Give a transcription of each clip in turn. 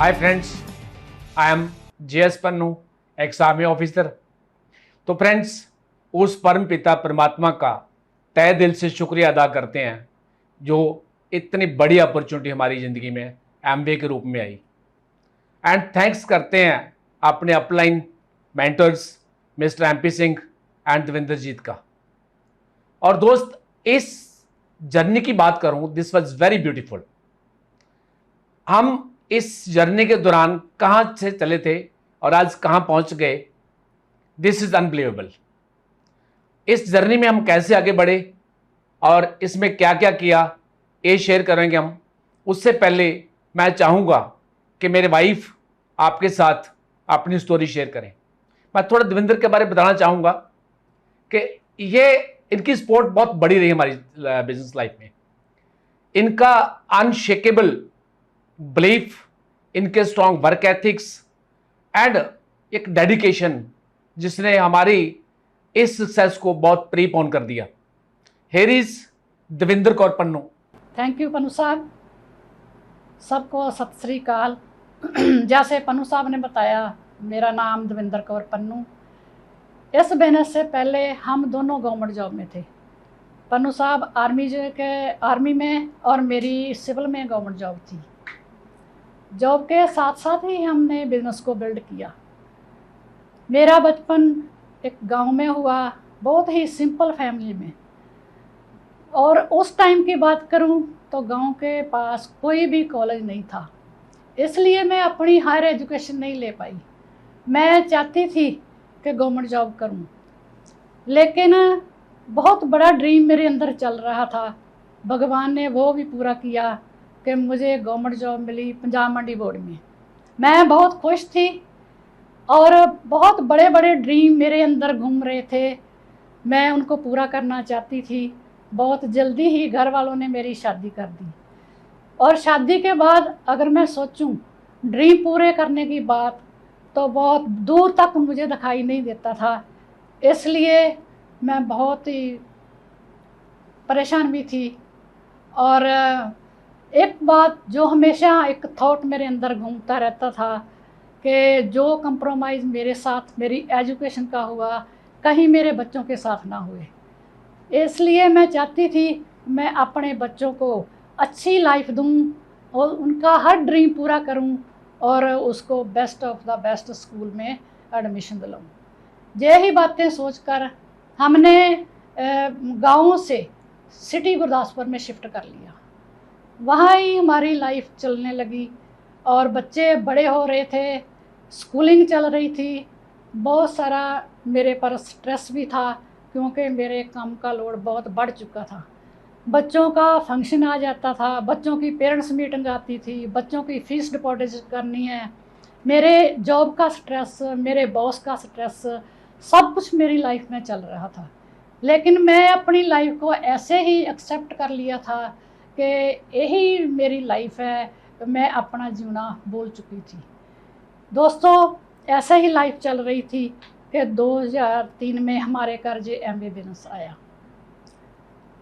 Hi friends, I am JS Pannu, ex army officer. तो friends, उस परम पिता परमात्मा का तहे दिल से शुक्रिया अदा करते हैं जो इतनी बड़ी अपॉर्चुनिटी हमारी ज़िंदगी में MBA के रूप में आई। एंड थैंक्स करते हैं अपने upline mentors mister MP Singh and Devendra Jeet का। और दोस्त, इस जर्नी की बात करूं, दिस वाज वेरी ब्यूटीफुल। हम इस जर्नी के दौरान कहां से चले थे और आज कहां पहुंच गए, दिस इज अनबिलीवेबल। इस जर्नी में हम कैसे आगे बढ़े और इसमें क्या क्या किया, ये शेयर करेंगे हम। उससे पहले मैं चाहूँगा कि मेरे वाइफ आपके साथ अपनी स्टोरी शेयर करें। मैं थोड़ा देवेंद्र के बारे में बताना चाहूँगा कि ये इनकी सपोर्ट बहुत बड़ी रही हमारी बिजनेस लाइफ में। इनका अनशेकेबल बिलीफ, इनके स्ट्रॉन्ग वर्क एथिक्स एंड एक डेडिकेशन जिसने हमारी इस सक्सेस को बहुत प्रीपोन कर दिया। Here is Devendra Kaur Pannu. Thank you Pannu साहब। सबको सत श्री अकाल। जैसे पन्नू साहब ने बताया, मेरा नाम देवेंद्र कौर पन्नू। इस बिजनेस से पहले हम दोनों गवर्नमेंट जॉब में थे। पन्नू साहब आर्मी में और मेरी सिविल में गवर्नमेंट जॉब थी। जॉब के साथ साथ ही हमने बिजनेस को बिल्ड किया। मेरा बचपन एक गांव में हुआ, बहुत ही सिंपल फैमिली में। और उस टाइम की बात करूं तो गांव के पास कोई भी कॉलेज नहीं था, इसलिए मैं अपनी हायर एजुकेशन नहीं ले पाई। मैं चाहती थी कि गवर्नमेंट जॉब करूं, लेकिन बहुत बड़ा ड्रीम मेरे अंदर चल रहा था। भगवान ने वो भी पूरा किया कि मुझे गवर्नमेंट जॉब मिली पंजाब मंडी बोर्ड में। मैं बहुत खुश थी और बहुत बड़े बड़े ड्रीम मेरे अंदर घूम रहे थे, मैं उनको पूरा करना चाहती थी। बहुत जल्दी ही घर वालों ने मेरी शादी कर दी। और शादी के बाद अगर मैं सोचूं ड्रीम पूरे करने की बात, तो बहुत दूर तक मुझे दिखाई नहीं देता था। इसलिए मैं बहुत ही परेशान भी थी। और एक बात जो हमेशा एक थॉट मेरे अंदर घूमता रहता था कि जो कंप्रोमाइज़ मेरे साथ मेरी एजुकेशन का हुआ, कहीं मेरे बच्चों के साथ ना हुए। इसलिए मैं चाहती थी मैं अपने बच्चों को अच्छी लाइफ दूं और उनका हर ड्रीम पूरा करूं और उसको best of the best school में एडमिशन दिलाऊं। यही बातें सोचकर हमने गाँव से सिटी गुरदासपुर में शिफ्ट कर लिया। वहाँ ही हमारी लाइफ चलने लगी और बच्चे बड़े हो रहे थे, स्कूलिंग चल रही थी। बहुत सारा मेरे पर स्ट्रेस भी था क्योंकि मेरे काम का लोड बहुत बढ़ चुका था। बच्चों का फंक्शन आ जाता था, बच्चों की पेरेंट्स मीटिंग आती थी, बच्चों की फ़ीस डिपॉजिट करनी है, मेरे जॉब का स्ट्रेस, मेरे बॉस का स्ट्रेस, सब कुछ मेरी लाइफ में चल रहा था। लेकिन मैं अपनी लाइफ को ऐसे ही एक्सेप्ट कर लिया था कि यही मेरी लाइफ है, मैं अपना जीना भूल चुकी थी। दोस्तों, ऐसे ही लाइफ चल रही थी कि 2003 में हमारे घर जो MBA बिजनेस आया।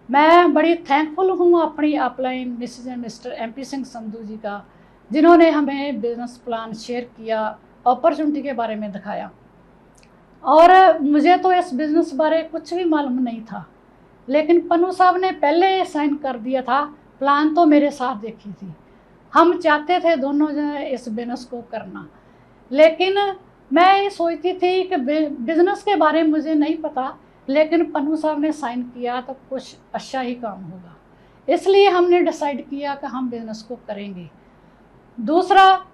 मैं बड़ी थैंकफुल हूँ अपनी upline Mrs and mister MP Singh Sandhu ji का, जिन्होंने हमें बिजनेस प्लान शेयर किया, अपॉर्चुनिटी के बारे में दिखाया। और मुझे तो इस बिज़नेस बारे कुछ भी मालूम नहीं था, लेकिन पन्नू साहब ने पहले साइन कर दिया था। प्लान तो मेरे साथ देखी थी, हम चाहते थे दोनों जने इस बिज़नेस को करना। लेकिन मैं ये सोचती थी कि बिज़नेस के बारे में मुझे नहीं पता, लेकिन पन्नू साहब ने साइन किया तो कुछ अच्छा ही काम होगा, इसलिए हमने डिसाइड किया कि हम बिज़नेस को करेंगे। दूसरा,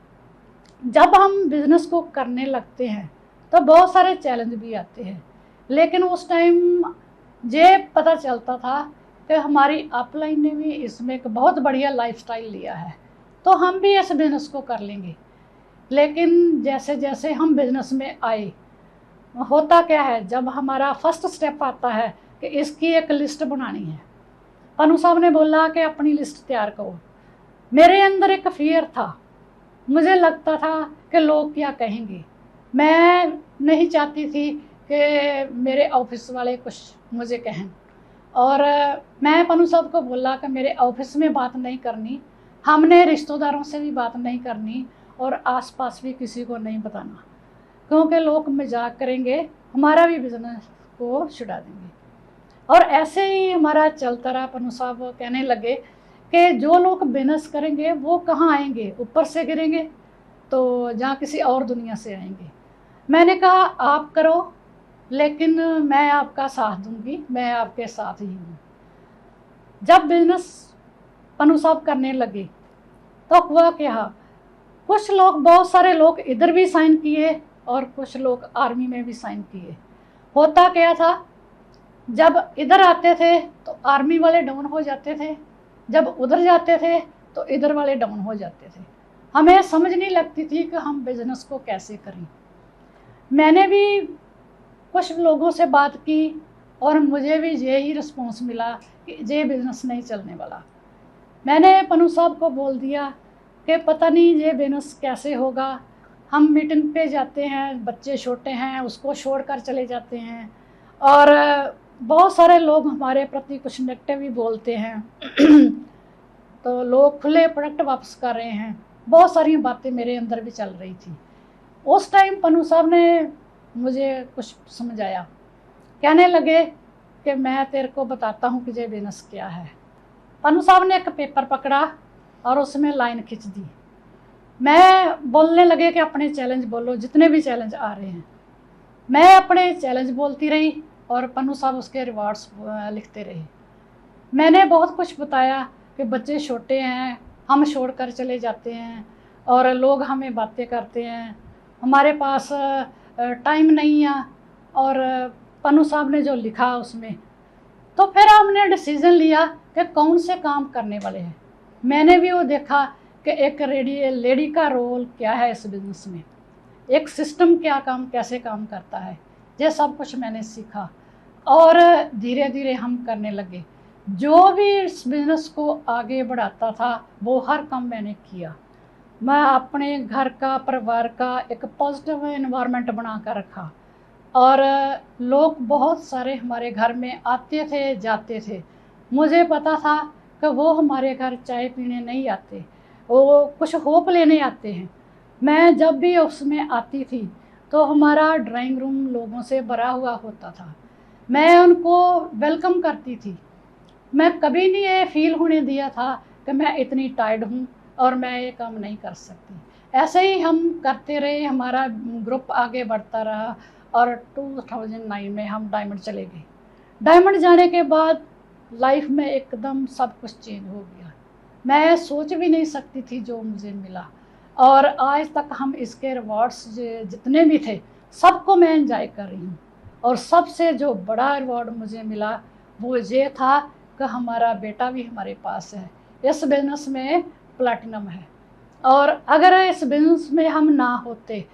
जब हम बिज़नेस को करने लगते हैं तो बहुत सारे चैलेंज भी आते हैं, लेकिन उस टाइम ये पता चलता था कि हमारी अपलाइन ने भी इसमें एक बहुत बढ़िया लाइफस्टाइल लिया है, तो हम भी इस बिज़नेस को कर लेंगे। लेकिन जैसे जैसे हम बिज़नेस में आए, होता क्या है, जब हमारा फर्स्ट स्टेप आता है कि इसकी एक लिस्ट बनानी है। पन्नू साहब ने बोला कि अपनी लिस्ट तैयार करो। मेरे अंदर एक फियर था, मुझे लगता था कि लोग क्या कहेंगे। मैं नहीं चाहती थी कि मेरे ऑफिस वाले कुछ मुझे कहें। और मैं पन्नू साहब को बोला कि मेरे ऑफिस में बात नहीं करनी, हमने रिश्तेदारों से भी बात नहीं करनी और आसपास भी किसी को नहीं बताना, क्योंकि लोग मजाक करेंगे, हमारा भी बिजनेस को छुड़ा देंगे। और ऐसे ही हमारा चलता रहा। पन्नू साहब कहने लगे कि जो लोग बिजनेस करेंगे वो कहाँ आएंगे, ऊपर से गिरेंगे तो जहाँ किसी और दुनिया से आएंगे। मैंने कहा आप करो, लेकिन मैं आपका साथ दूंगी, मैं आपके साथ ही हूँ। जब बिजनेस पन्नू साहब करने लगे तो हुआ क्या, कुछ लोग, बहुत सारे लोग इधर भी साइन किए और कुछ लोग आर्मी में भी साइन किए। होता क्या था, जब इधर आते थे तो आर्मी वाले डाउन हो जाते थे, जब उधर जाते थे तो इधर वाले डाउन हो जाते थे। हमें समझ नहीं लगती थी कि हम बिजनेस को कैसे करें। मैंने भी कुछ लोगों से बात की और मुझे भी यही रिस्पॉन्स मिला कि ये बिजनेस नहीं चलने वाला। मैंने पन्नू साहब को बोल दिया कि पता नहीं ये बिजनेस कैसे होगा। हम मीटिंग पे जाते हैं, बच्चे छोटे हैं, उसको छोड़कर चले जाते हैं, और बहुत सारे लोग हमारे प्रति कुछ नेगेटिव भी बोलते हैं तो लोग खुले प्रोडक्ट वापस कर रहे हैं। बहुत सारी बातें मेरे अंदर भी चल रही थी। उस टाइम पन्नू साहब ने मुझे कुछ समझाया, कहने लगे कि मैं तेरे को बताता हूँ कि ये बिजनेस क्या है। पन्नू साहब ने एक पेपर पकड़ा और उसमें लाइन खींच दी। मैं बोलने लगे कि अपने चैलेंज बोलो, जितने भी चैलेंज आ रहे हैं। मैं अपने चैलेंज बोलती रही और पन्नू साहब उसके रिवार्ड्स लिखते रहे। मैंने बहुत कुछ बताया कि बच्चे छोटे हैं, हम छोड़कर चले जाते हैं और लोग हमें बातें करते हैं, हमारे पास टाइम नहीं है। और पन्नू साहब ने जो लिखा उसमें, तो फिर हमने डिसीज़न लिया कि कौन से काम करने वाले हैं। मैंने भी वो देखा कि एक लेडी का रोल क्या है इस बिज़नेस में, एक सिस्टम क्या काम, कैसे काम करता है, ये सब कुछ मैंने सीखा और धीरे धीरे हम करने लगे। जो भी इस बिज़नेस को आगे बढ़ाता था वो हर काम मैंने किया। मैं अपने घर का, परिवार का एक पॉजिटिव एनवायरनमेंट बना कर रखा और लोग बहुत सारे हमारे घर में आते थे, जाते थे। मुझे पता था कि वो हमारे घर चाय पीने नहीं आते, वो कुछ होप लेने आते हैं। मैं जब भी उसमें आती थी तो हमारा ड्राइंग रूम लोगों से भरा हुआ होता था। मैं उनको वेलकम करती थी। मैं कभी नहीं ये फील होने दिया था कि मैं इतनी टायर्ड हूँ और मैं ये काम नहीं कर सकती। ऐसे ही हम करते रहे, हमारा ग्रुप आगे बढ़ता रहा और 2009 में हम डायमंड चले गए। डायमंड जाने के बाद लाइफ में एकदम सब कुछ चेंज हो गया। मैं सोच भी नहीं सकती थी जो मुझे मिला, और आज तक हम इसके रिवॉर्ड्स जितने भी थे सबको मैं एंजॉय कर रही हूँ। और सबसे जो बड़ा रिवॉर्ड मुझे मिला वो ये था कि हमारा बेटा भी हमारे पास है, इस बिज़नेस में प्लैटिनम है। और अगर इस बिज़नेस में हम ना होते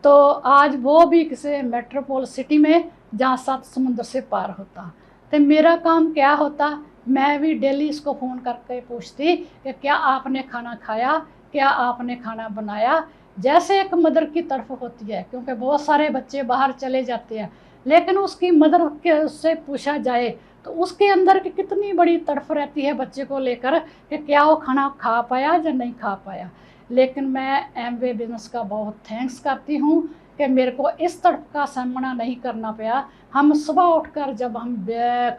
तो आज वो भी किसी मेट्रोपोल सिटी में जहाँ 7 समुंदर से पार होता, तो मेरा काम क्या होता। मैं भी डेली इसको फ़ोन करके पूछती कि क्या आपने खाना खाया, क्या आपने खाना बनाया। जैसे एक मदर की तरफ होती है, क्योंकि बहुत सारे बच्चे बाहर चले जाते हैं, लेकिन उसकी मदर के उससे पूछा जाए तो उसके अंदर की कितनी बड़ी तड़फ रहती है बच्चे को लेकर कि क्या वो खाना खा पाया या नहीं खा पाया। लेकिन मैं एमवे बिजनेस का बहुत थैंक्स करती हूँ कि मेरे को इस तड़फ का सामना नहीं करना पड़ा। हम सुबह उठकर जब हम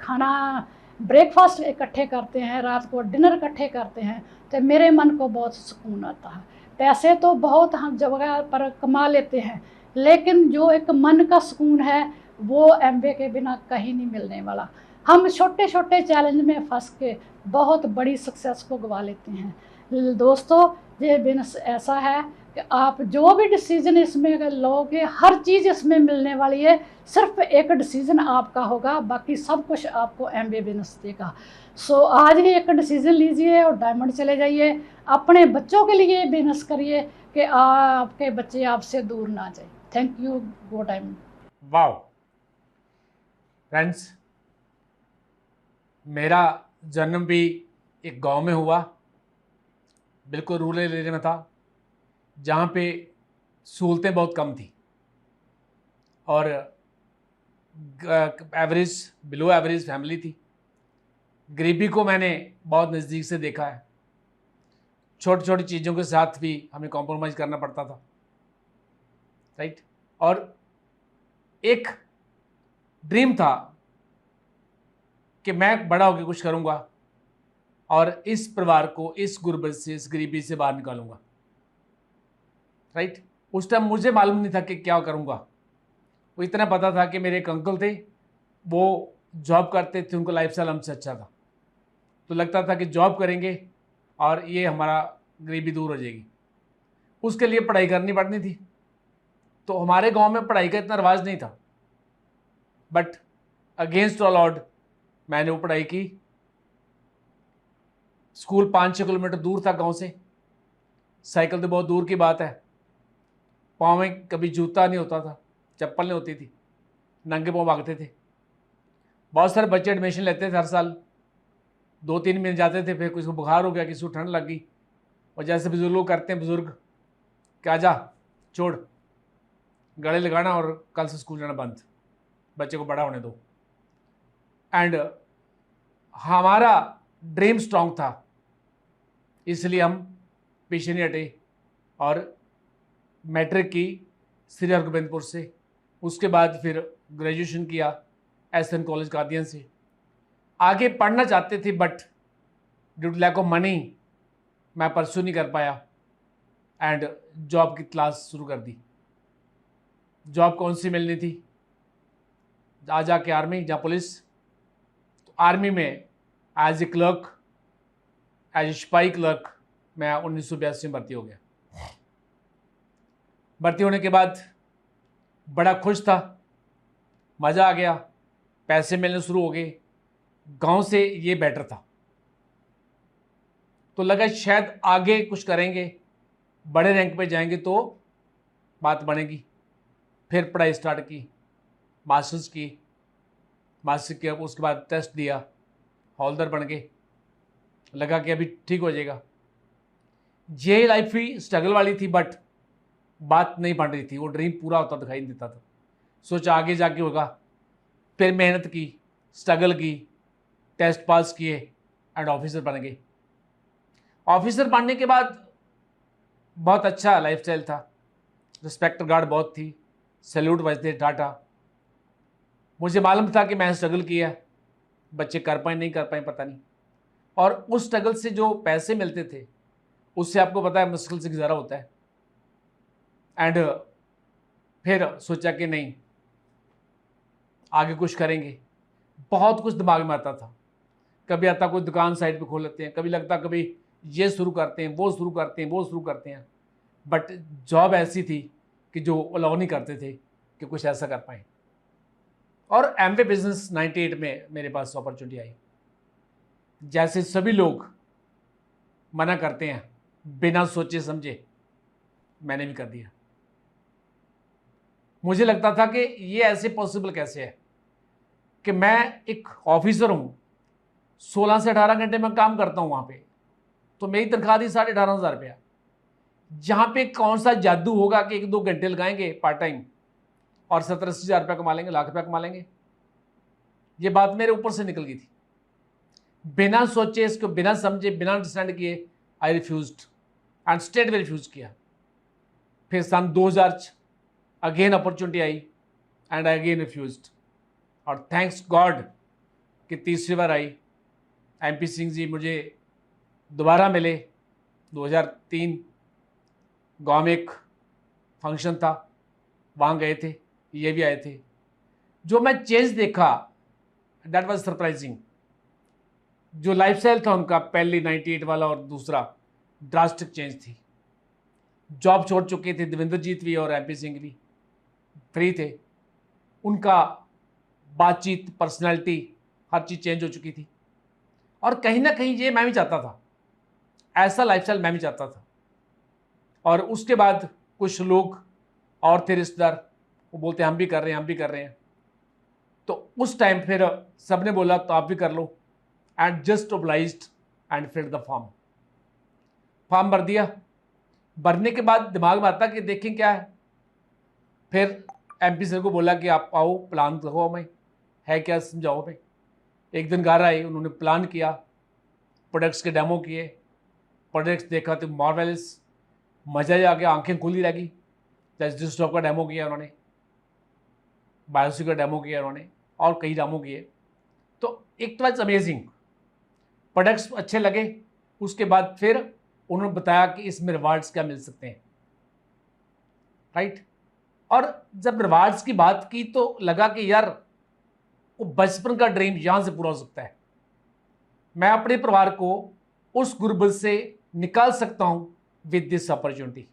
खाना ब्रेकफास्ट इकट्ठे करते हैं, रात को डिनर इकट्ठे करते हैं, तो मेरे मन को बहुत सुकून आता है। पैसे तो बहुत हम जगह पर कमा लेते हैं, लेकिन जो एक मन का सुकून है वो एमवे के बिना कहीं नहीं मिलने वाला। हम छोटे छोटे चैलेंज में फंस के बहुत बड़ी सक्सेस को गवा लेते हैं। दोस्तों, ये बिजनेस ऐसा है कि आप जो भी डिसीजन इसमें लोगे, हर चीज़ इसमें मिलने वाली है। सिर्फ एक डिसीजन आपका होगा, बाकी सब कुछ आपको एमवे बिजनेस देगा। सो आज ही एक डिसीजन लीजिए और डायमंड चले जाइए। अपने बच्चों के लिए बिजनेस करिए कि आपके बच्चे आपसे दूर ना जाए। Thank you. Go diamond. Wow friends, मेरा जन्म भी एक गांव में हुआ, बिल्कुल रूरल एरिया में था, जहाँ पे सहूलतें बहुत कम थी और एवरेज, बिलो एवरेज फैमिली थी। गरीबी को मैंने बहुत नज़दीक से देखा है। छोटी छोटी चीज़ों के साथ भी हमें कॉम्प्रोमाइज़ करना पड़ता था, राइट। और एक ड्रीम था कि मैं बड़ा होकर कुछ करूँगा और इस परिवार को इस गुर्बत से, इस गरीबी से बाहर निकालूंगा, राइट। उस टाइम मुझे मालूम नहीं था कि क्या करूँगा। वो इतना पता था कि मेरे एक अंकल थे, वो जॉब करते थे, उनको लाइफस्टाइल हमसे अच्छा था, तो लगता था कि जॉब करेंगे और ये हमारा गरीबी दूर हो जाएगी। उसके लिए पढ़ाई करनी पड़नी थी, तो हमारे गांव में पढ़ाई का इतना रिवाज नहीं था, बट अगेंस्ट ऑल ऑड मैंने वो पढ़ाई की। स्कूल 5-6 किलोमीटर दूर था गांव से, साइकिल तो बहुत दूर की बात है, पाँव में कभी जूता नहीं होता था, चप्पल नहीं होती थी, नंगे पाँव भागते थे। बहुत सारे बच्चे एडमिशन लेते थे हर साल, 2-3 महीने जाते थे, फिर किसी को बुखार हो गया, किसी को ठंड लग गई, और जैसे बुजुर्ग लोग करते हैं, बुजुर्ग क्या जा छोड़, गले लगाना और कल से स्कूल जाना बंद, बच्चे को बड़ा होने दो। एंड हमारा ड्रीम स्ट्रांग था, इसलिए हम पीछे नहीं हटे और मैट्रिक की श्री हरगोबिंदपुर से, उसके बाद फिर ग्रेजुएशन किया एसएन कॉलेज कादियान से। आगे पढ़ना चाहते थे but due to lack of money मैं परस्यू नहीं कर पाया एंड जॉब की तलाश शुरू कर दी। जॉब कौन सी मिलनी थी, आ जाके आर्मी, जहाँ पुलिस, तो आर्मी में as a clerk, as a सिपाही क्लर्क मैं 1982 में भर्ती हो गया। भर्ती होने के बाद बड़ा खुश था, मज़ा आ गया, पैसे मिलने शुरू हो गए, गांव से ये बेटर था, तो लगा शायद आगे कुछ करेंगे, बड़े रैंक पे जाएंगे तो बात बनेगी। फिर पढ़ाई स्टार्ट की, मास्टर्स की, मास्टर्स किया, उसके बाद टेस्ट दिया, हॉलदार बन गए, लगा कि अभी ठीक हो जाएगा। ये लाइफ भी स्ट्रगल वाली थी बट बात नहीं बन रही थी, वो ड्रीम पूरा होता दिखाई नहीं देता था। सोचा आगे जाके होगा, फिर मेहनत की, स्ट्रगल की, टेस्ट पास किए एंड ऑफिसर बन गए। ऑफिसर बनने के बाद बहुत अच्छा लाइफस्टाइल था, रिस्पेक्ट गार्ड बहुत थी, सैल्यूट बजते टाटा। मुझे मालूम था कि मैंने स्ट्रगल किया, बच्चे कर पाए नहीं कर पाए पता नहीं, और उस स्ट्रगल से जो पैसे मिलते थे उससे आपको पता है मुश्किल से गुजारा होता है। एंड फिर सोचा कि नहीं आगे कुछ करेंगे। बहुत कुछ दिमाग में आता था, कभी आता कोई दुकान साइड पे खोल लेते हैं, कभी लगता कभी ये शुरू करते हैं, वो शुरू करते हैं, वो शुरू करते हैं, बट जॉब ऐसी थी कि जो अलाउ नहीं करते थे कि कुछ ऐसा कर पाए। और एमवे बिजनेस 98 में मेरे पास अपॉर्चुनिटी आई। जैसे सभी लोग मना करते हैं बिना सोचे समझे, मैंने भी कर दिया। मुझे लगता था कि ये ऐसे पॉसिबल कैसे है कि मैं एक ऑफिसर हूं, 16 से 18 घंटे में काम करता हूं वहां पे, तो मेरी तनख्वाह थी 18,500 रुपया। जहां पे कौन सा जादू होगा कि 1-2 घंटे लगाएंगे पार्ट टाइम और 70-80 हज़ार रुपया कमा लेंगे, लाख रुपया कमा लेंगे। ये बात मेरे ऊपर से निकल गई थी, बिना सोचे, इसको बिना समझे, बिना अंडरस्टैंड किए आई रिफ्यूज्ड एंड स्टेट में रिफ्यूज किया। फिर सन 2000 again opportunity I and I again refused, और थैंक्स गॉड कि तीसरी बार आई। एमपी सिंह जी मुझे दोबारा मिले 2003, गांव में एक फंक्शन था, वहाँ गए थे, ये भी आए थे। जो मैं चेंज देखा दैट वाज सरप्राइजिंग। जो लाइफस्टाइल था उनका, पहली 98 वाला और दूसरा, ड्रास्टिक चेंज थी। जॉब छोड़ चुके थे देवेंद्र जीत भी और एमपी सिंह भी, फ्री थे। उनका बातचीत, पर्सनैलिटी, हर चीज़ चेंज हो चुकी थी। और कहीं ना कहीं ये मैं भी चाहता था, ऐसा लाइफस्टाइल मैं भी चाहता था। और उसके बाद कुछ लोग और थे रिश्तेदार, वो बोलते हम भी कर रहे हैं, हम भी कर रहे हैं। तो उस टाइम फिर सबने बोला तो आप भी कर लो, and just obliged and fill the form. Form भर दिया। भरने के बाद दिमाग में आता कि देखें क्या है। फिर एमपी सर को बोला कि आप आओ, प्लान करो हमें, है क्या समझाओ हमें। एक दिन घर आए, उन्होंने प्लान किया, प्रोडक्ट्स के डेमो किए, प्रोडक्ट्स देखा तो मार्वेलस, मज़ा ही आ गया, आंखें खुली रह गई। जैसे स्टॉक का डेमो किया उन्होंने, बायोसी का डेमो किया उन्होंने, और कई डेमो किए। तो एक तो इट्स अमेजिंग, प्रोडक्ट्स अच्छे लगे। उसके बाद फिर उन्होंने बताया कि इसमें रिवार्ड्स क्या मिल सकते हैं, राइट। और जब रिवार्ड्स की बात की तो लगा कि यार वो बचपन का ड्रीम यहां से पूरा हो सकता है। मैं अपने परिवार को उस गुर्बत से निकाल सकता हूं विद दिस अपॉर्चुनिटी,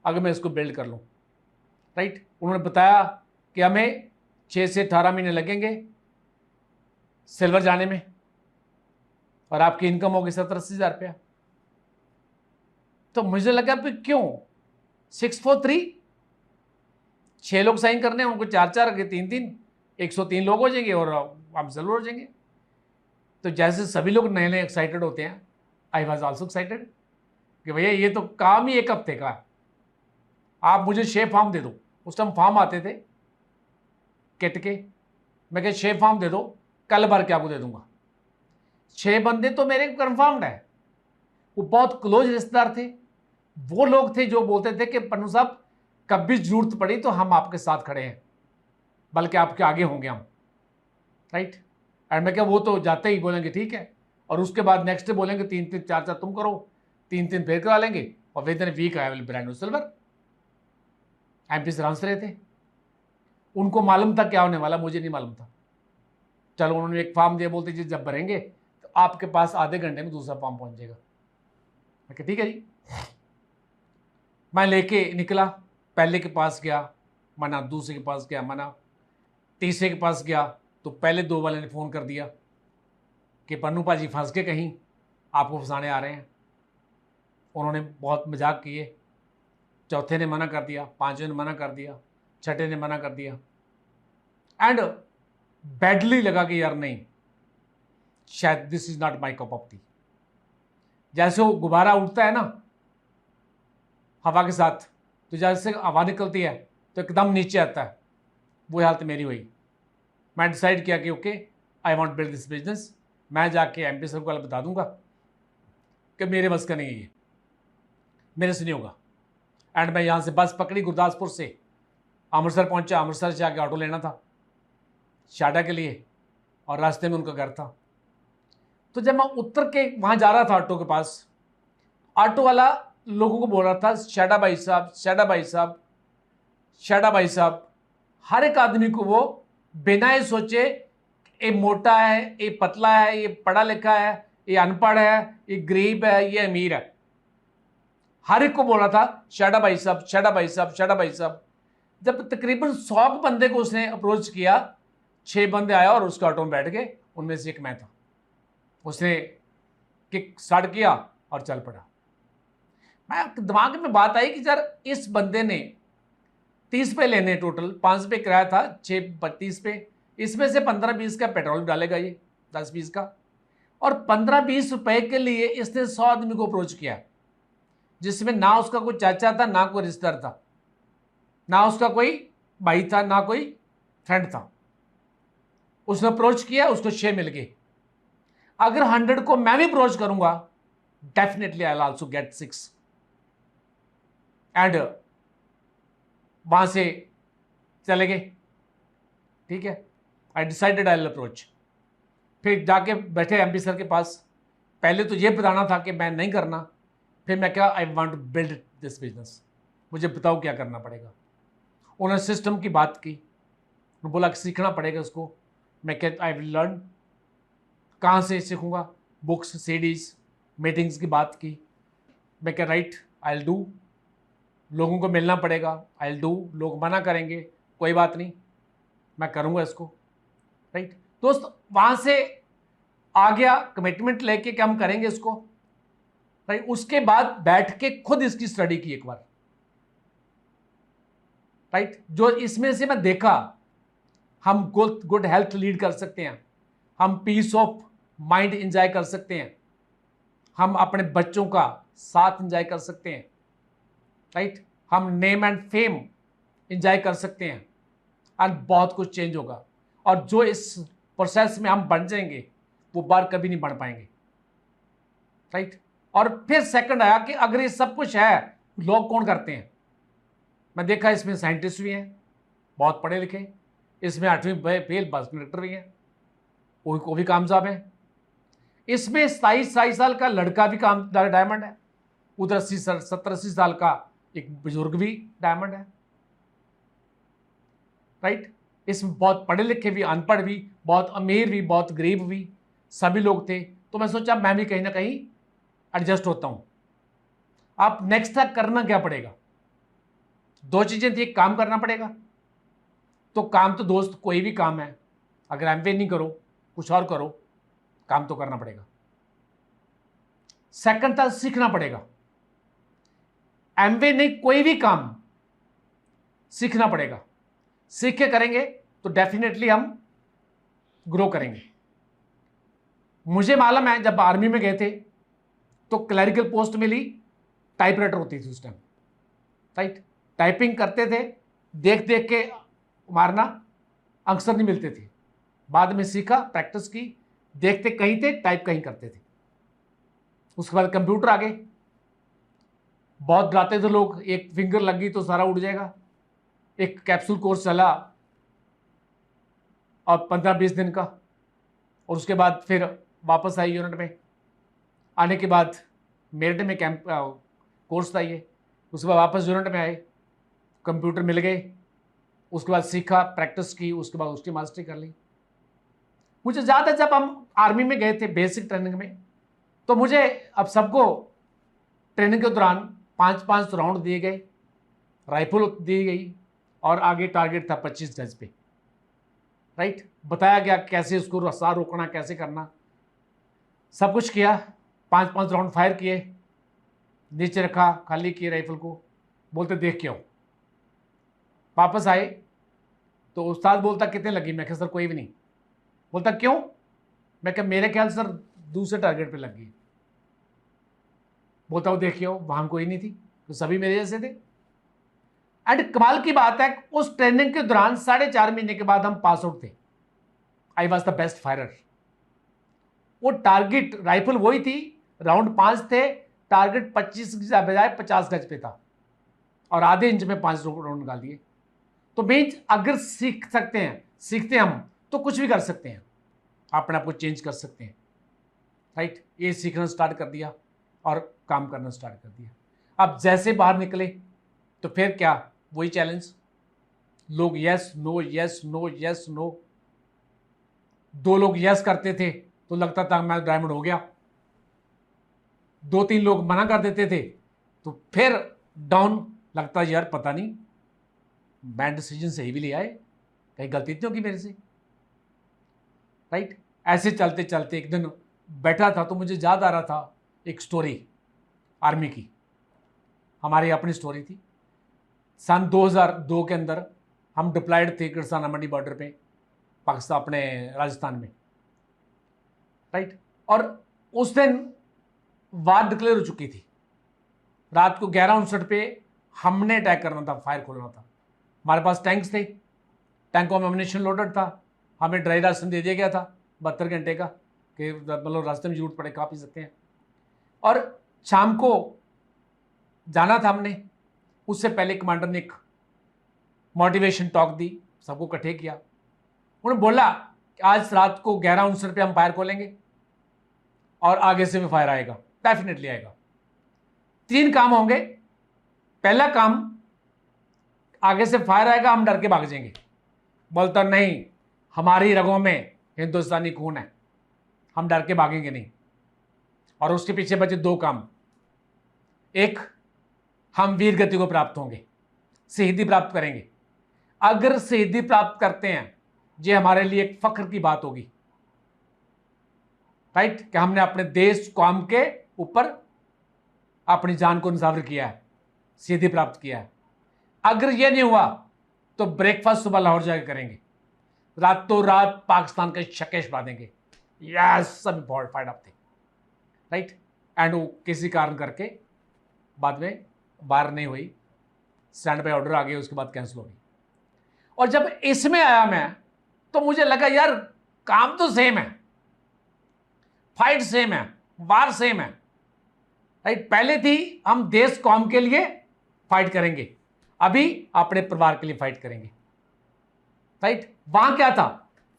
अगर मैं इसको बिल्ड कर लूं, राइट। उन्होंने बताया कि हमें 6 से 18 महीने लगेंगे सिल्वर जाने में, और आपकी इनकम होगी 70-80 हज़ार रुपया। तो मुझे लगा फिर क्यों 643, 6 लोग साइन करने हैं, उनको 4-4 के 3-3, 103 लोग हो जाएंगे और हम सिल्वर हो जाएंगे। तो जैसे सभी लोग नए नए एक्साइटेड होते हैं, आई वॉज ऑल्सो एक्साइटेड कि भैया ये तो काम ही 1 हफ्ते का है, आप मुझे 6 फॉर्म दे दो। उस टाइम फॉर्म आते थे किट के, मैं कह 6 फॉर्म दे दो, कल भर के आपको दे दूंगा। 6 बंदे तो मेरे कंफर्म्ड है, वो बहुत क्लोज रिश्तेदार थे। वो लोग थे जो बोलते थे कि पन्नू साहब कभी जरूरत पड़ी तो हम आपके साथ खड़े हैं, बल्कि आपके आगे होंगे हम, राइट। एंड मैं क्या, वो तो जाते ही बोलेंगे ठीक है, और उसके बाद नेक्स्ट डे बोलेंगे 3-3 4-4 तुम करो, 3-3 फिर करा लेंगे, और with in week I will brand new silver. MP से हंस रहे थे, उनको मालूम था क्या होने वाला, मुझे नहीं मालूम था। चलो उन्होंने एक फॉर्म दिया, बोलते जी जब भरेंगे तो आपके पास आधे घंटे में दूसरा फॉर्म पहुंच जाएगा। मैं ठीक है जी। मैं लेके निकला, पहले के पास गया मना, दूसरे के पास गया मना, तीसरे के पास गया तो पहले 2 वाले ने फ़ोन कर दिया कि पन्नू पाजी फंस के कहीं, आपको फंसाने आ रहे हैं। उन्होंने बहुत मजाक किए, चौथे ने मना कर दिया, 5वें ने मना कर दिया, 6ठे ने मना कर दिया। एंड बैडली लगा कि यार नहीं, शायद this is not my cup of T. जैसे वो गुब्बारा उड़ता है ना हवा के साथ, तो जैसे हवा निकलती है तो एकदम नीचे आता है, वो हालत मेरी हुई। मैं डिसाइड किया कि okay I want build this business, मैं जाके एमपी सर को बता दूंगा कि मेरे बस का नहीं है ये, मेरे से नहीं होगा। एंड मैं यहाँ से बस पकड़ी, गुरदासपुर से अमृतसर पहुँचा। अमृतसर से आके ऑटो लेना था शाडा के लिए, और रास्ते में उनका घर था। तो जब मैं उतर के वहाँ जा रहा था ऑटो के पास, ऑटो वाला लोगों को बोल रहा था शाडा भाई साहब, शाडा भाई साहब, शाडा भाई साहब। हर एक आदमी को वो बिना ये सोचे ये मोटा है, ये पतला है, ये पढ़ा लिखा है, ये अनपढ़ है, ये गरीब है, ये अमीर है, हर एक को बोल रहा था शाडा भाई साहब, शाडा भाई साहब, शाडा भाई साहब। जब तकरीबन 100 बंदे को उसने अप्रोच किया, 6 बंदे आया और उसके ऑटो में बैठ गए, उनमें से एक मैं था। उसने किक स्टार्ट किया और चल पड़ा। मैं दिमाग में बात आई कि यार इस बंदे ने 30 पे लेने, टोटल 5 पे किराया था, 6-32 पे, इसमें से 15-20 का पेट्रोल डालेगा ये, 10-20 का, और 15-20 रुपए के लिए इसने 100 आदमी को अप्रोच किया, जिसमें ना उसका कोई चाचा था, ना कोई रिश्तेदार था, ना उसका कोई भाई था, ना कोई फ्रेंड था। उसने अप्रोच किया, उसको 6 मिल गए। अगर 100 को मैं भी अप्रोच करूंगा, definitely I will also get 6। And वहां से चले गए, ठीक है। I decided I will approach. फिर जाके बैठे एमपी सर के पास। पहले तो ये बताना था कि मैं नहीं करना, फिर मैं क्या, I want to build this business, मुझे बताओ क्या करना पड़ेगा। उन्होंने सिस्टम की बात की, उन्होंने बोला कि सीखना पड़ेगा उसको। मैं क्या, आई विल लर्न। कहाँ से सीखूंगा, बुक्स, सीडीज, मीटिंग्स की बात की। मैं क्या, राइट, आई विल डू। लोगों को मिलना पड़ेगा, आई विल डू। लोग मना करेंगे, कोई बात नहीं, मैं करूंगा इसको, राइट। दोस्त वहां से आ गया कमिटमेंट लेके कि हम करेंगे इसको, राइट। उसके बाद बैठ के खुद इसकी स्टडी की एक बार, राइट। जो इसमें से मैं देखा, हम गुड हेल्थ लीड कर सकते हैं, हम पीस ऑफ माइंड एंजॉय कर सकते हैं, हम अपने बच्चों का साथ एंजॉय कर सकते हैं, राइट। हम नेम एंड फेम एंजॉय कर सकते हैं, और बहुत कुछ चेंज होगा। और जो इस प्रोसेस में हम बन जाएंगे, वो बार कभी नहीं बन पाएंगे, राइट। और फिर सेकंड आया कि अगर ये सब कुछ है, लोग कौन करते हैं। मैं देखा इसमें साइंटिस्ट भी हैं, बहुत पढ़े लिखे, इसमें 8वीं फेल बस कंडक्टर भी हैं, वो भी कामयाब है। इसमें 27 साल का लड़का भी काम डायमंड है, उधर 70-80 साल का एक बुजुर्ग भी डायमंड है। राइट, इसमें बहुत पढ़े लिखे भी, अनपढ़ भी, बहुत अमीर भी, बहुत गरीब भी, सभी लोग थे। तो मैं सोचा मैं भी कहीं ना कहीं एडजस्ट होता हूं। आप नेक्स्ट तक करना क्या पड़ेगा, दो चीजें थी, काम करना पड़ेगा। तो काम तो दोस्त कोई भी काम है, अगर एमवे नहीं करो कुछ और करो, काम तो करना पड़ेगा। सेकंड था सीखना पड़ेगा। एमवे नहीं, कोई भी काम सीखना पड़ेगा। सीख के करेंगे तो डेफिनेटली हम ग्रो करेंगे। मुझे मालूम है जब आर्मी में गए थे तो क्लरिकल पोस्ट मिली, टाइपराइटर होती थी उस टाइम। राइट, टाइपिंग करते थे, देख देख के मारना, आंसर नहीं मिलते थे। बाद में सीखा, प्रैक्टिस की, देखते कहीं थे, टाइप कहीं करते थे। उसके बाद कंप्यूटर आ गए। बहुत डराते थे लोग, एक फिंगर लग गई तो सारा उड़ जाएगा। एक कैप्सूल कोर्स चला और 15-20 दिन का, और उसके बाद फिर वापस आई यूनिट में। आने के बाद मेरिट में कैंप कोर्स था ये, उसके बाद वापस यूनिट में आए, कंप्यूटर मिल गए, उसके बाद सीखा, प्रैक्टिस की, उसके बाद उसकी मास्टरी कर ली। मुझे याद है जब हम आर्मी में गए थे बेसिक ट्रेनिंग में, तो मुझे अब सबको ट्रेनिंग के दौरान 5-5 राउंड दिए गए, राइफल दी गई और आगे टारगेट था 25 गज पे। राइट, बताया गया कैसे उसको रस्सा रोकना, कैसे करना, सब कुछ किया। 5-5 राउंड फायर किए, नीचे रखा, खाली किए राइफल को, बोलते देख के आओ। वापस आए तो उस्ताद बोलता कितने लगी, मैं कहा सर कोई भी नहीं। बोलता क्यों, मैं कहा मेरे ख्याल सर दूसरे टारगेट पे लग गई। बोलता वो देखिए वहां कोई नहीं थी, तो सभी मेरे जैसे थे। एंड कमाल की बात है, उस ट्रेनिंग के दौरान 4.5 महीने के बाद हम पास आउट थे। I was the best firer. वो टारगेट राइफल वही थी, राउंड 5 थे, टारगेट 25 की बजाय 50 गज पे था, और आधे इंच में 5 राउंड निकाल दिए। तो मीन्स अगर सीख सकते हैं, सीखते हम तो कुछ भी कर सकते हैं, अपने आप को चेंज कर सकते हैं। राइट, ये सीखना स्टार्ट कर दिया और काम करना स्टार्ट कर दिया। अब जैसे बाहर निकले तो फिर क्या, वही चैलेंज, लोग yes no yes no yes no. 2 लोग यस करते थे तो लगता था मैं डायमंड हो गया, 2-3 लोग मना कर देते थे तो फिर डाउन लगता यार पता नहीं मैं डिसीजन सही भी ले आए, कहीं गलती नहीं होगी मेरे से। राइट, ऐसे चलते चलते एक दिन बैठा था तो मुझे याद आ रहा था एक स्टोरी आर्मी की, हमारी अपनी स्टोरी थी। सन 2002 के अंदर हम डिप्लॉयड थे किरसाना मंडी बॉर्डर पे, पाकिस्तान अपने राजस्थान में। राइट, और उस दिन वार डिक्लेयर हो चुकी थी। रात को 11:59 पे हमने अटैक करना था, फायर खोलना था। हमारे पास टैंक्स थे, टैंकों में एम्युनिशन लोडेड था, हमें ड्राई राशन दे दिया गया था 72 घंटे का, कि मतलब रास्ते में जरूरत पड़े खा पी सकते हैं। और शाम को जाना था हमने। उससे पहले कमांडर ने एक मोटिवेशन टॉक दी, सबको इकट्ठे किया। उन्होंने बोला कि आज रात को 11:59 पे हम फायर खोलेंगे और आगे से भी फायर आएगा, डेफिनेटली आएगा। 3 काम होंगे। पहला काम, आगे से फायर आएगा, हम डर के भाग जाएंगे। बोलता नहीं, हमारी रगों में हिंदुस्तानी खून है, हम डर के भागेंगे नहीं। और उसके पीछे बचे 2 काम। एक, हम वीर गति को प्राप्त होंगे, शहीदी प्राप्त करेंगे। अगर शहीदी प्राप्त करते हैं, ये हमारे लिए एक फख्र की बात होगी। राइट, कि हमने अपने देश कौम के ऊपर अपनी जान को निछावर किया है, शहीदी प्राप्त किया है। अगर यह नहीं हुआ तो ब्रेकफास्ट सुबह लाहौर जाकर करेंगे, रातों रात पाकिस्तान के शकेश पा देंगे। यस, सभी फाइट अप थे। राइट, एंड वो किसी कारण करके बाद में बाहर नहीं हुई, स्टैंड बाय ऑर्डर आ गए, उसके बाद कैंसिल हो गई। और जब इसमें आया मैं, तो मुझे लगा यार काम तो सेम है, फाइट सेम है, वार सेम है, राइट। पहले थी हम देश कौम के लिए फाइट करेंगे, अभी अपने परिवार के लिए फाइट करेंगे, राइट। वहां क्या था,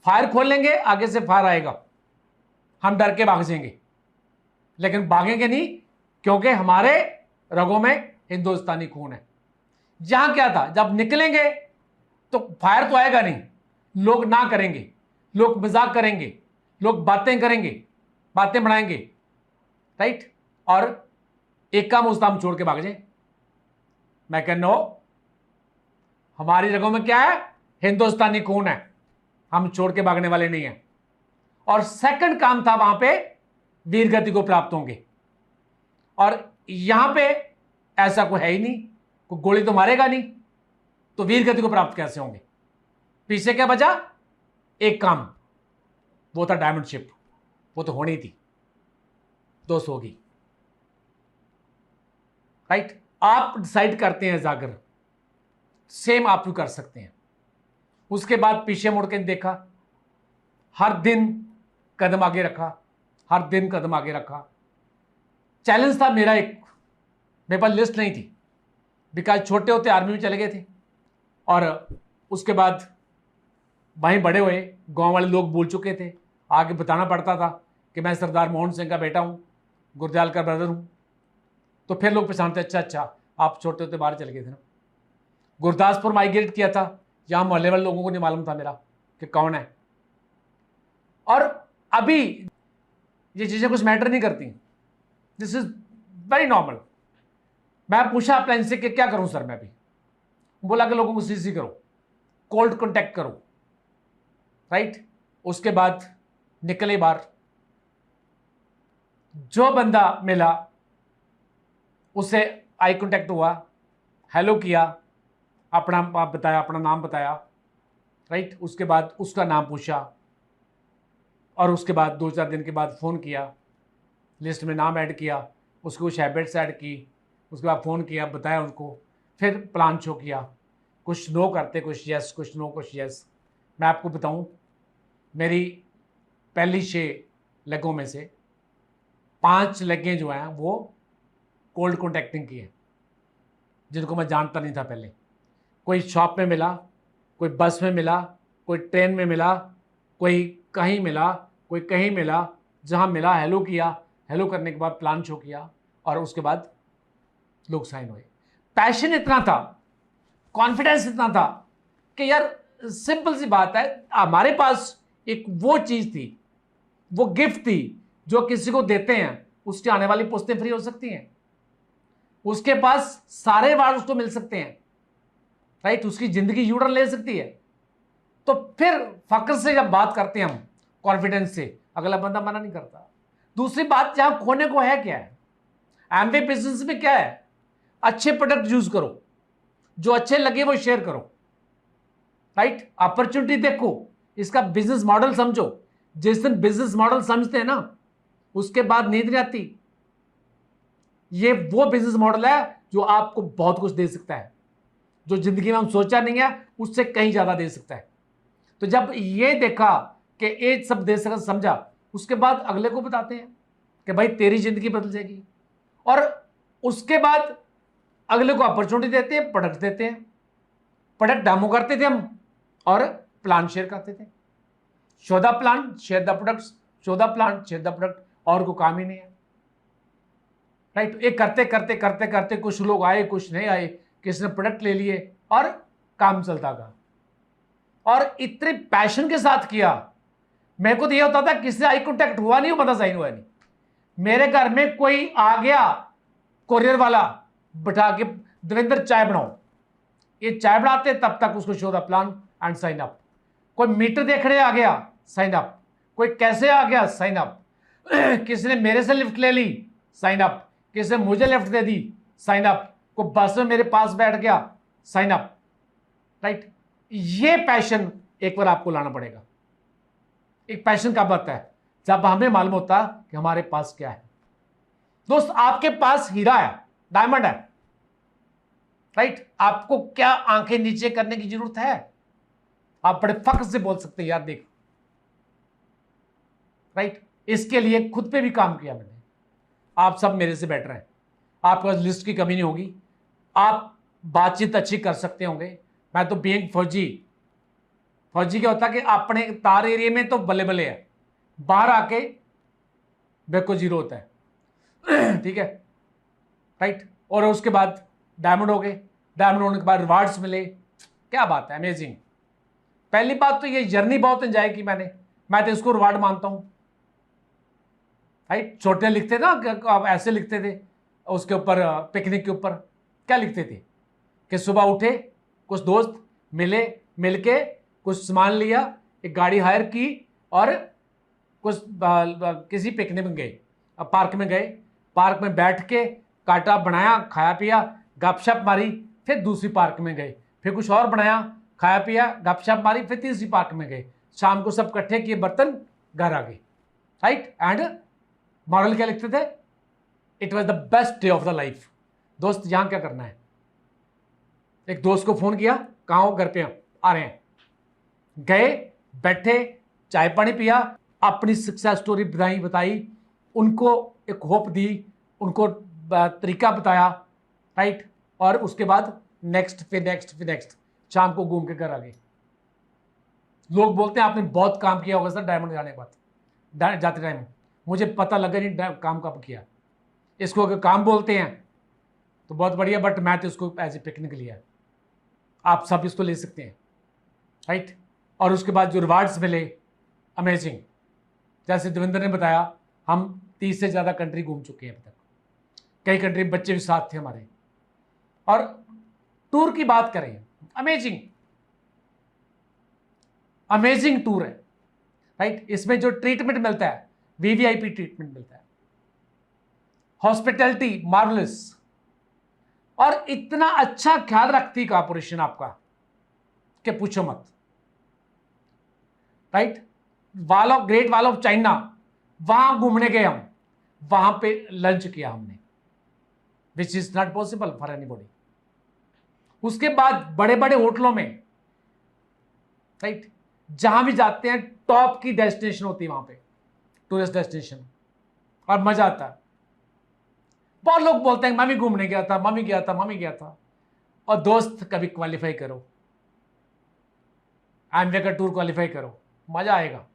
फायर खोलेंगे, आगे से फायर आएगा, हम डर के भाग जाएंगे, लेकिन भागेंगे नहीं, क्योंकि हमारे रगों में हिंदुस्तानी खून है। यहां क्या था, जब निकलेंगे तो फायर तो आएगा नहीं, लोग ना करेंगे, लोग मजाक करेंगे, लोग बातें करेंगे, बातें बढ़ाएंगे, राइट। और एक काम उस काम छोड़ के भाग जाए। मैं कह नो, हमारी रगों में क्या है, हिंदुस्तानी खून है, हम छोड़ के भागने वाले नहीं हैं। और सेकंड काम था वहां पे वीर गति को प्राप्त होंगे, और यहां पे ऐसा कोई है ही नहीं, कोई गोली तो मारेगा नहीं, तो वीर गति को प्राप्त कैसे होंगे। पीछे क्या बचा, एक काम, वो था डायमंड शिप, वो तो होनी थी, 200 होगी, राइट। आप डिसाइड करते हैं जाकर, सेम आप भी कर सकते हैं। उसके बाद पीछे मुड़ के देखा, हर दिन कदम आगे रखा, हर दिन कदम आगे रखा। चैलेंज था मेरा एक, मेरे पास लिस्ट नहीं थी, बिकॉज छोटे होते आर्मी में चले गए थे, और उसके बाद वहीं बड़े हुए, गांव वाले लोग बोल चुके थे, आगे बताना पड़ता था कि मैं सरदार मोहन सिंह का बेटा हूं, गुरदयाल का ब्रदर हूं, तो फिर लोग पहचानते, अच्छा आप छोटे होते बाहर चले गए थे ना। गुरदासपुर माइग्रेट किया था, यहां मोहल्ले वाले लोगों को नहीं मालूम था मेरा कि कौन है। और अभी ये चीजें कुछ मैटर नहीं करती, दिस इज वेरी नॉर्मल। मैं पूछा प्लान से कि क्या करूं सर, मैं भी बोला कि लोगों को सीसी करो, कोल्ड कॉन्टेक्ट करो, राइट। उसके बाद निकले बाहर, जो बंदा मिला उससे आई कांटेक्ट हुआ, हेलो किया, अपना बताया, अपना नाम बताया, राइट। उसके बाद उसका नाम पूछा, और उसके बाद 2-4 दिन के बाद फ़ोन किया, लिस्ट में नाम ऐड किया, उसको कुछ हैबिट्स ऐड की, उसके बाद फ़ोन किया, बताया उनको, फिर प्लान शो किया, कुछ नो करते, कुछ यस, कुछ नो, कुछ यस। मैं आपको बताऊं, मेरी पहली 6 लेगों में से 5 लेगें जो हैं वो कोल्ड कॉन्टैक्टिंग की है, जिनको मैं जानता नहीं था पहले। कोई शॉप में मिला, कोई बस में मिला, कोई ट्रेन में मिला, कोई कहीं मिला, कोई कहीं मिला, जहां मिला हेलो किया, हेलो करने के बाद प्लान शो किया, और उसके बाद लोग साइन हुए। पैशन इतना था, कॉन्फिडेंस इतना था कि यार सिंपल सी बात है, हमारे पास एक वो चीज थी, वो गिफ्ट थी, जो किसी को देते हैं उसकी आने वाली पुश्तें फ्री हो सकती हैं, उसके पास सारे वार उसको मिल सकते हैं, राइट। उसकी जिंदगी यूटर्न ले सकती है। तो फिर फक्र से जब बात करते हैं हम, कॉन्फिडेंस से, अगला बंदा मना नहीं करता। दूसरी बात, जहां खोने को है क्या है, एमवे बिजनेस में क्या है, अच्छे प्रोडक्ट यूज करो, जो अच्छे लगे वो शेयर करो, राइट। अपॉर्चुनिटी देखो, इसका बिजनेस मॉडल समझो। जिस दिन बिजनेस मॉडल समझते हैं ना, उसके बाद नींद नहीं आती। ये वो बिजनेस मॉडल है जो आपको बहुत कुछ दे सकता है, जो जिंदगी में हम सोचा नहीं है उससे कहीं ज्यादा दे सकता है। तो जब ये देखा कि ये सब दे सकता, समझा, उसके बाद अगले को बताते हैं कि भाई तेरी जिंदगी बदल जाएगी, और उसके बाद अगले को अपॉर्चुनिटी देते हैं, प्रोडक्ट देते हैं, प्रोडक्ट डेमो करते थे हम, और प्लान शेयर करते थे। Show the plan, share the products, show the plan, share the product, और को काम ही नहीं है, राइट। ये करते करते करते करते कुछ लोग आए, कुछ नहीं आए, किसी ने प्रोडक्ट ले लिए, और काम चलता गया। और इतने पैशन के साथ किया, मेरे को तो ये होता था किसी आई कांटेक्ट हुआ नहीं, बंदा साइन हुआ नहीं। मेरे घर में कोई आ गया कोरियर वाला, बैठा के देवेंद्र चाय बनाओ, ये चाय बनाते, तब तक उसको show the plan and sign up. कोई मीटर देखने आ गया, साइन अप। कोई कैसे आ गया, साइन अप। किसी ने मेरे से लिफ्ट ले ली, साइन अप। किसी ने मुझे लिफ्ट दे दी, साइन अप। कोई बस में मेरे पास बैठ गया, साइन अप, राइट। ये पैशन एक बार आपको लाना पड़ेगा। एक पैशन कब आता है, जब हमें मालूम होता कि हमारे पास क्या है। दोस्त, आपके पास हीरा है, डायमंड है, राइट। आपको क्या आंखें नीचे करने की जरूरत है? आप बड़े फख्र से बोल सकते हैं, यार देख, राइट। इसके लिए खुद पे भी काम किया मैंने, आप सब मेरे से बेटर हैं। आपके पास लिस्ट की कमी नहीं होगी, आप बातचीत अच्छी कर सकते होंगे। मैं तो बीइंग फौजी, फौजी क्या होता है कि अपने तार एरिया में तो बल्ले बल्ले है, बाहर आके बेको जीरो होता है। ठीक है, राइट। और उसके बाद डायमंड हो गए, डायमंड होने के बाद रिवार्ड्स मिले, क्या बात है, अमेजिंग। पहली बात तो ये जर्नी बहुत एंजॉय की मैंने, मैं तो इसको रिवार्ड मानता हूं, राइट। छोटे लिखते थे ना, आप ऐसे लिखते थे उसके ऊपर, पिकनिक के ऊपर क्या लिखते थे कि सुबह उठे, कुछ दोस्त मिले, मिलके कुछ सामान लिया, एक गाड़ी हायर की और कुछ किसी पिकनिक में गए, पार्क में गए, पार्क में बैठ के काटा बनाया, खाया पिया, गपशप मारी, फिर दूसरी पार्क में गए, फिर कुछ और बनाया, खाया पिया, गपशप मारी, फिर तीसरी पार्क में गए, शाम को सब इकट्ठे किए बर्तन, घर आ गए, राइट। एंड मॉरल क्या लिखते थे, it was the best day of the life. दोस्त यहां क्या करना है, एक दोस्त को फोन किया, कहाँ हो, घर पे आ रहे हैं, गए, बैठे, चाय पानी पिया, अपनी सक्सेस स्टोरी बताई, उनको एक होप दी, उनको तरीका बताया, राइट। और उसके बाद नेक्स्ट, फिर नेक्स्ट, फिर नेक्स्ट, शाम को घूम के घर आ गए। लोग बोलते हैं आपने बहुत काम किया होगा सर डायमंड जाने के बाद, जाते टाइम मुझे पता लगा नहीं काम कब किया। इसको अगर काम बोलते हैं तो बहुत बढ़िया, बट मैं तो इसको एज ए पिकनिक लिया, आप सब इसको ले सकते हैं, राइट। और उसके बाद जो रिवार्ड्स मिले, अमेजिंग। जैसे देवेंद्र ने बताया, हम 30 से ज़्यादा कंट्री घूम चुके हैं अब तक, कई कंट्री बच्चे भी साथ थे हमारे। और टूर की बात करें, अमेजिंग अमेजिंग टूर है, राइट। इसमें जो ट्रीटमेंट मिलता है, वीवीआईपी ट्रीटमेंट मिलता है, हॉस्पिटैलिटी मार्वलस, और इतना अच्छा ख्याल रखती कॉर्पोरेशन आपका कि पूछो मत, right. Great wall of China, वहां घूमने गए हम, वहां पे लंच किया हमने, which is not possible for anybody. उसके बाद बड़े बड़े होटलों में, राइट, जहां भी जाते हैं टॉप की डेस्टिनेशन होती है वहां पे, टूरिस्ट डेस्टिनेशन, और मजा आता है। बहुत लोग बोलते हैं मैं भी घूमने गया था, मम्मी गया था, मम्मी गया था। और दोस्त कभी क्वालिफाई करो, एमवे का टूर क्वालिफाई करो, मजा आएगा,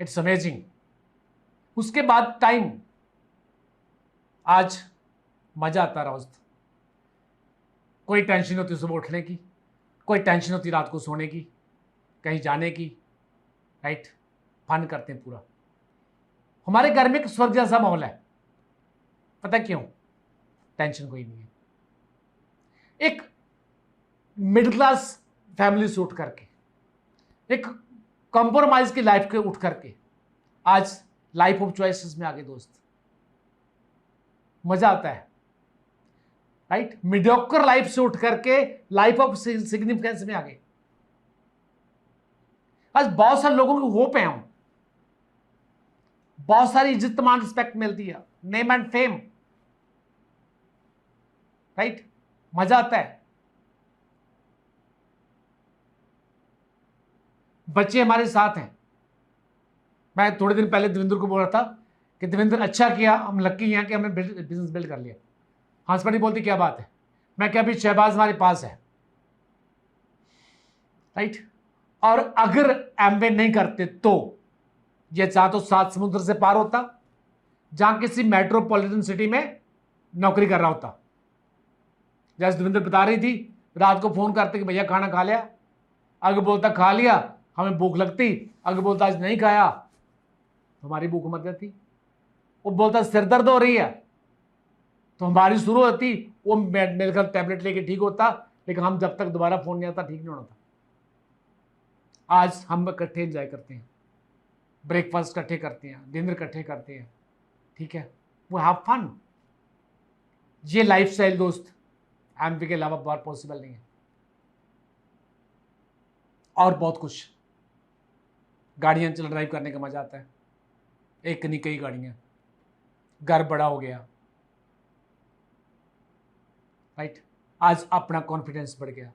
इट्स अमेजिंग। उसके बाद टाइम, आज मजा आता रहा दोस्त, कोई टेंशन होती सुबह उठने की, कोई टेंशन होती रात को सोने की, कहीं जाने की, राइट। फन करते हैं पूरा, हमारे घर में एक स्वर्ग जैसा माहौल है, पता क्यों, टेंशन कोई नहीं है। एक मिडिल क्लास फैमिली से उठ करके, एक कॉम्प्रोमाइज की लाइफ के उठ करके आज लाइफ ऑफ चॉइसेस में आ गए दोस्त, मजा आता है, राइट। मीडियोकर लाइफ से उठ करके लाइफ ऑफ सिग्निफिकेंस में आ गए। आज बहुत सारे लोगों की होप है, हम बहुत सारी इज्जत मान रिस्पेक्ट मिलती है, नेम एंड फेम, राइट, मजा आता है। बच्चे हमारे साथ हैं। मैं थोड़े दिन पहले देवेंद्र को बोल रहा था कि देवेंद्र अच्छा किया, हम लक्की हैं कि हमने बिजनेस बिल्ड कर लिया। हंसपड़ी बोलती क्या बात है, मैं क्या, अभी शहबाज हमारे पास है, राइट। और अगर एमवे नहीं करते तो ये चाह तो 7 समुद्र से पार होता, जहां किसी मेट्रोपॉलिटन सिटी में नौकरी कर रहा होता। जैसे देवेंद्र बता रही थी, रात को फोन करते कि भैया खाना खा लिया, अगर बोलता खा लिया, हमें भूख लगती, अगर बोलता आज नहीं खाया तो हमारी भूख मर जाती। वो बोलता सिर दर्द हो रही है तो हमारी शुरू होती, वो मेडिकल टैबलेट लेके ठीक होता, लेकिन हम जब तक दोबारा फोन नहीं आता ठीक नहीं होना था। आज हम इकट्ठे एंजॉय करते हैं, ब्रेकफास्ट इकट्ठे करते हैं, डिनर इकट्ठे करते हैं, ठीक है, वो हैव फन। ये लाइफस्टाइल दोस्त एमपी के अलावा बहुत पॉसिबल नहीं है। और बहुत कुछ, गाड़ियां चल ड्राइव करने का मजा आता है, एक नहीं कई गाड़ियां, घर बड़ा हो गया, राइट। आज अपना कॉन्फिडेंस बढ़ गया।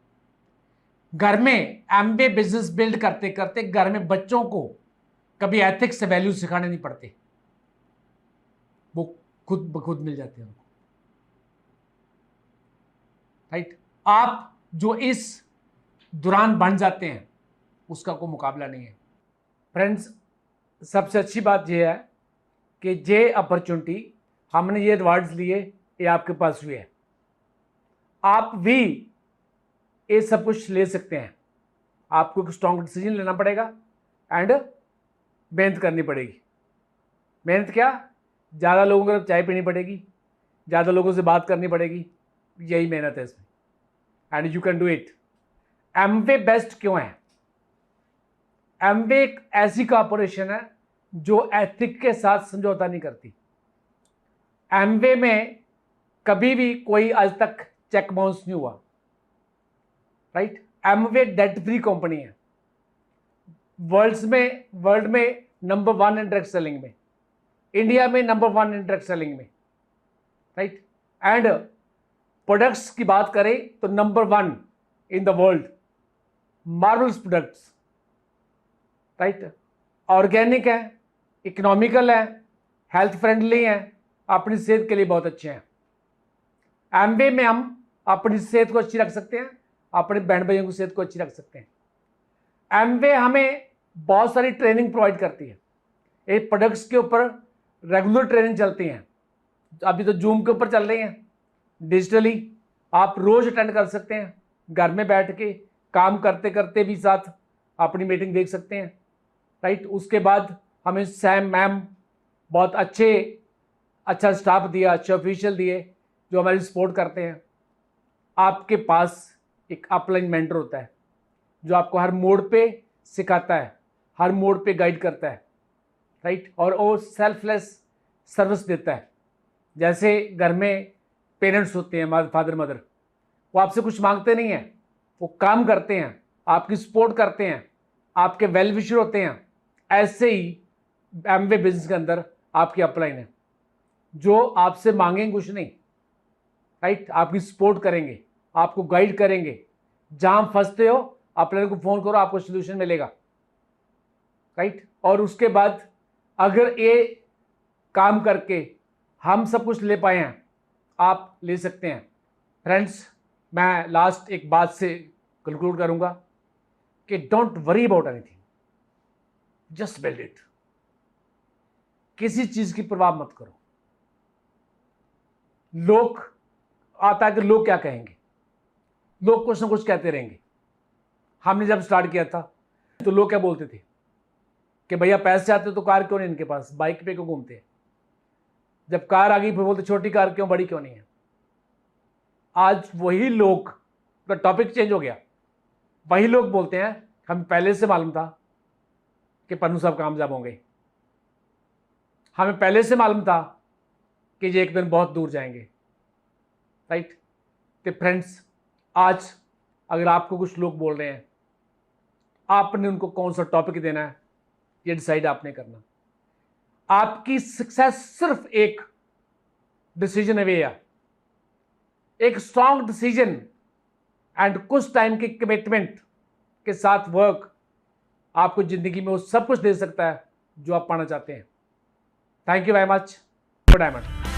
घर में एमबीए बिजनेस बिल्ड करते करते घर में बच्चों को कभी एथिक्स से वैल्यू सिखाने नहीं पड़ते, वो खुद ब खुद मिल जाते हैं उनको, राइट। आप जो इस दौरान बन जाते हैं उसका कोई मुकाबला नहीं है। फ्रेंड्स, सबसे अच्छी बात यह है कि ये अपॉर्चुनिटी, हमने ये रिवार्ड्स लिए, ये आपके पास भी है। आप भी ये सब कुछ ले सकते हैं। आपको एक स्ट्रॉन्ग डिसीजन लेना पड़ेगा एंड मेहनत करनी पड़ेगी। मेहनत क्या, ज़्यादा लोगों को चाय पीनी पड़ेगी, ज़्यादा लोगों से बात करनी पड़ेगी, यही मेहनत है इसमें, and you can do it. Amway best क्यों है? एमवे एक ऐसी कॉर्पोरेशन है जो एथिक के साथ समझौता नहीं करती। एमवे में कभी भी कोई आज तक चेक बाउंस नहीं हुआ, right. Amway debt free company है, वर्ल्ड में नंबर 1 इन डायरेक्ट सेलिंग में, इंडिया में नंबर 1 इन डायरेक्ट सेलिंग में, राइट। एंड प्रोडक्ट्स की बात करें तो number 1 in the world, Marvels products, right. Organic है, इकोनॉमिकल है, हेल्थ फ्रेंडली है, अपनी सेहत के लिए बहुत अच्छे हैं। एमवे में हम अपनी सेहत को अच्छी रख सकते हैं, अपने बहन भाइयों की सेहत को अच्छी रख सकते हैं। एमवे हमें बहुत सारी ट्रेनिंग प्रोवाइड करती है। एक प्रोडक्ट्स के ऊपर रेगुलर ट्रेनिंग चलती हैं, अभी तो जूम के ऊपर चल रही हैं डिजिटली, आप रोज अटेंड कर सकते हैं। घर में बैठ के काम करते करते भी साथ अपनी मीटिंग देख सकते हैं, राइट। उसके बाद हमें सैम मैम बहुत अच्छा स्टाफ दिया, अच्छे ऑफिशियल दिए जो हमारी सपोर्ट करते हैं। आपके पास एक अपलाइन मेंटर होता है जो आपको हर मोड़ पे सिखाता है, हर मोड़ पे गाइड करता है, राइट। और वो सेल्फलेस सर्विस देता है। जैसे घर में पेरेंट्स होते हैं, फादर मदर, वो आपसे कुछ मांगते नहीं हैं, वो काम करते हैं, आपकी सपोर्ट करते हैं, आपके वेल विशर होते हैं। ऐसे ही एमवे बिजनेस के अंदर आपकी अपलाइन है जो आपसे मांगेंगे कुछ नहीं, राइट। आपकी सपोर्ट करेंगे, आपको गाइड करेंगे। जहां फंसते हो अपलाइन को फोन करो, आपको सोल्यूशन मिलेगा, राइट। और उसके बाद अगर ये काम करके हम सब कुछ ले पाए हैं, आप ले सकते हैं। फ्रेंड्स, मैं लास्ट एक बात से कंक्लूड करूंगा कि don't worry about anything, just build it. किसी चीज की परवाह मत करो। लोग आता है कि लोग क्या कहेंगे, लोग कुछ ना कुछ कहते रहेंगे। हमने जब स्टार्ट किया था तो लोग क्या बोलते थे कि भैया पैसे आते तो कार क्यों नहीं इनके पास, बाइक पे क्यों घूमते हैं। जब कार आ गई फिर बोलते छोटी कार क्यों, बड़ी क्यों नहीं है। आज वही लोग का टॉपिक चेंज हो गया। वही लोग बोलते हैं हमें पहले से मालूम था कि पन्नू साहब कामयाब होंगे, हमें पहले से मालूम था कि ये एक दिन बहुत दूर जाएंगे, राइट। तो फ्रेंड्स, आज अगर आपको कुछ लोग बोल रहे हैं, आपने उनको कौन सा टॉपिक देना है ये डिसाइड आपने करना। आपकी सक्सेस सिर्फ एक डिसीजन अवे है, एक स्ट्रॉन्ग डिसीजन एंड कुछ टाइम की कमिटमेंट के साथ वर्क आपको जिंदगी में वो सब कुछ दे सकता है जो आप पाना चाहते हैं। Thank you very much. Good diamond.